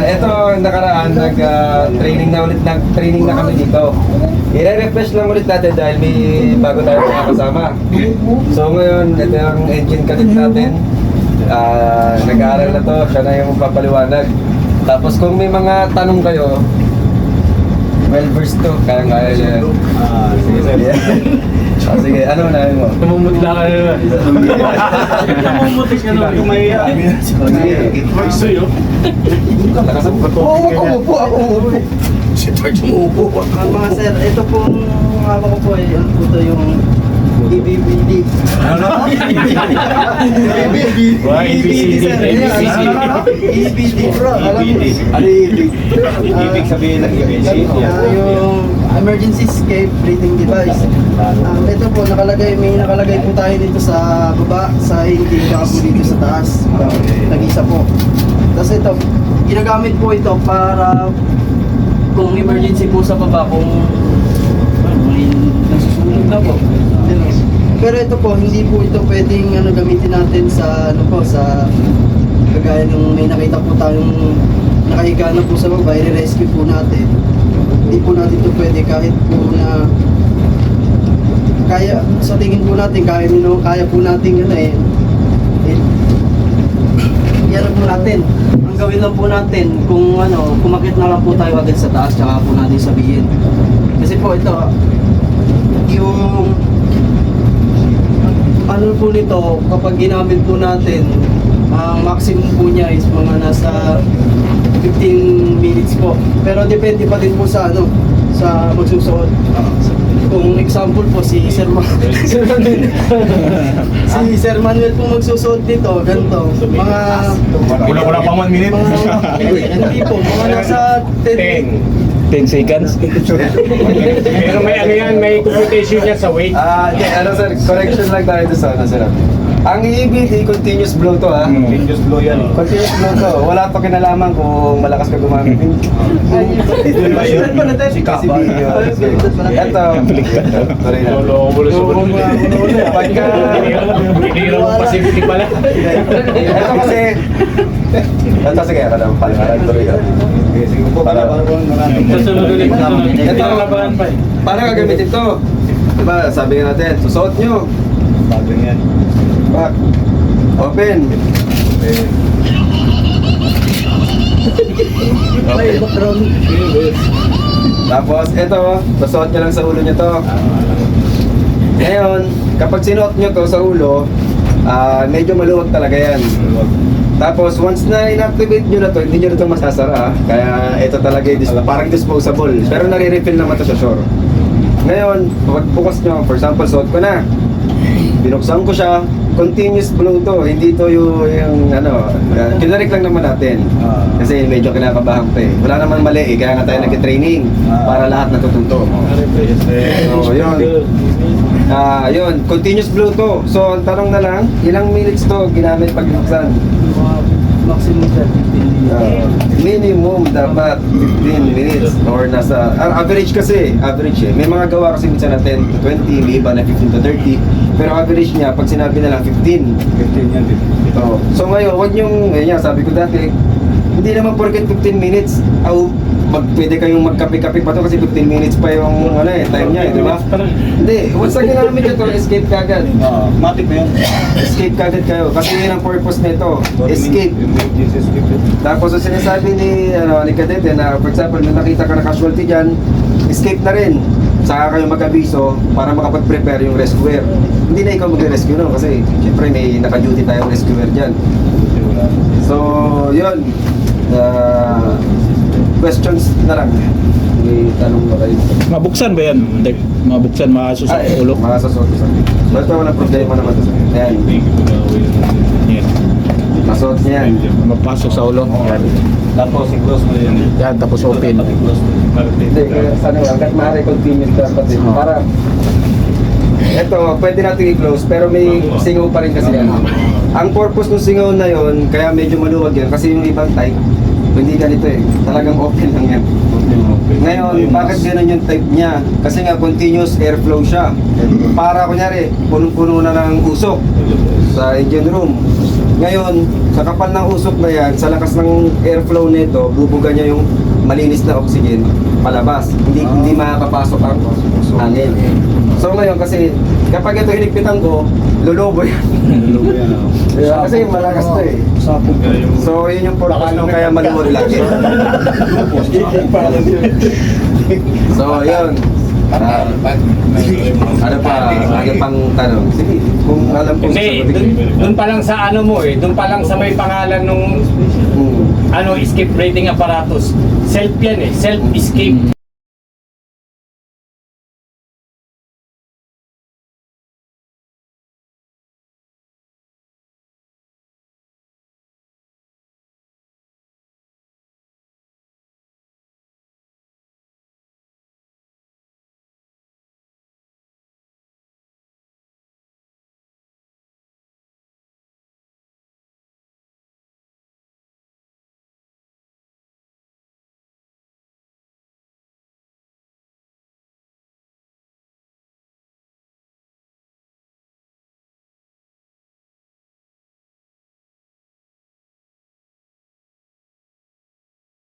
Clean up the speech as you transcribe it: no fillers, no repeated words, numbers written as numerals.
Ito nakaraan, nag-training na ulit, nag-training na kami dito. I-refresh lang ulit natin dahil may bago tayo mga kasama. So ngayon, ito yung engine cadet natin. Nag-aaral na to, siya na yung papaliwanag. Tapos kung may mga tanong kayo, well versed to, kaya-kaya yan. Sige sir. Sige, ano na mo? Tumumutla ka na. Tumumutik ka na. Kumaya. Sige. Gusto yun. Umupo ako. Si George umupo. Mga sir, ito pong hawak ko po ay ano po ito yung EBBD. Ano? EBBD sir. EBBD bro. Alam mo? Ano ibig sabihin ng EBC? Yung emergency escape breathing device. Ito po may nakalagay po tayo dito sa baba, sa hindi baka po dito sa taas. Nag-isa po. Tapos ito, ginagamit po ito para kung emergency po sa baba, kung may nasusunog na po. Pero ito po, hindi po ito pwedeng gamitin natin sa sa kagaya ng may nakita po tayong nakahiga na po sa baba, i-rescue po natin. Hindi po natin ito pwede kahit po na kaya, sa tingin po natin, kaya po natin yan po natin. Ang gawin lang po natin, kung kumakit na lang po tayo agad sa taas, tsaka po natin sabihin. Kasi po ito, yung ano po nito, kapag ginamit po natin, ang maximum po niya is mga nasa 15 minutes po. Pero depende pa din po sa sa magsusuot. Kung example po si Sir Manuel. Si Sir Manuel po magsusuot dito, ganito. Mga Wala pang 1 minute. hindi po, mga nasa 10 seconds. Pero may ano yan, may computation yan sa weight. Sir, correction lang tayo sa sir. Ang EBD, continuous blow to ha. Continuous blow yan. Continuous blow to. Wala pa kinalaman kung malakas ka gumamit. Si Kaba. Ito. Sorry na. Pagka... Hinihira mo pa safety pala. Ito kasi... Ito sige, parang tuloy ka. Sige po, Kasunod ulit. Ito, paano gagamitin ito? Diba, sabi nga natin, susuot nyo. Bago yan. Back. Open. Tapos ito, susuot nyo lang sa ulo nyo to. Ngayon, kapag sinuot nyo to sa ulo, medyo maluwag talaga yan. Tapos once na inactivate nyo na to, hindi nyo na ito masasara. Kaya ito talaga parang disposable. Pero nare-refill naman to sa shore. Ngayon, pag bukas nyo, for example, suot ko na. Binuksan ko siya, continuous blow to, hindi to yung kinarik lang naman natin. Kasi medyo kinakabahan ko eh. Wala naman mali eh, kaya nga tayo nag-training para lahat natututo. So, yun. Yun, continuous blow to. So, ang tanong na lang, ilang minutes to ginamit pag binuksan? maximum 15 Minimum dapat 15 minutes or nasa average kasi, average eh. May mga gawa kasi minsan na 10 to 20, may iba na 15 to 30. Pero average niya, pag sinabi na lang 15 yan. So ngayon, wag niyong, sabi ko dati, hindi naman porket 15 minutes, pwede kayong magkape-kape pa to kasi 15 minutes pa yung time niya, di ba? Hindi, once na ginamit nyo to, escape kagad. Matik na yan. Escape kagad kayo kasi yun ang purpose nito, escape. Tapos ang sinasabi ni Kadete na, for example, may nakita ka na casualty dyan, escape na rin. Saka kayo mag-abiso para makapag-prepare yung rescuer. Hindi na ikaw mag-rescue no, kasi syempre may naka-duty tayong rescuer dyan. So, yun. Questions na lang. May tanong ba kayo? Mabuksan ba yan? Mabuksan, maaso sa ulo? Makasasot sa. Basta walang problema naman to. Ayan. Yan. Masuot niya yan. Mapasok sa ulo. Yan. Tapos i-close mo yan. Yan, tapos open. Hindi, hanggat maaari continuous dapat din. Para, eto, pwede natin i-close, pero may singaw pa rin kasi yan. Ang purpose ng singaw na yon, kaya medyo maluwag yan, kasi yung ibang type, hindi ganito eh. Talagang open lang yan. Ngayon, bakit ganun yung type niya? Kasi nga continuous airflow siya. Para kunyari, punong-puno na ng usok sa engine room. Ngayon, sa kapal ng usok na yan, sa lakas ng airflow nito, bubuga niya yung malinis na oxygen palabas. Hindi makakapasok ang hangin. So ngayon kasi kapag ito hinigpitan ko, lulubo yan. Yeah, kasi malakas to eh. So yun yung purpose nung kaya maluwag lagi. So yun. Ano pang tanong? Sige, kung alam ko Hindi, dun pa lang sa ano mo eh, dun pa lang sa may pangalan nung ano, escape breathing apparatus. Self yan eh, self-escape.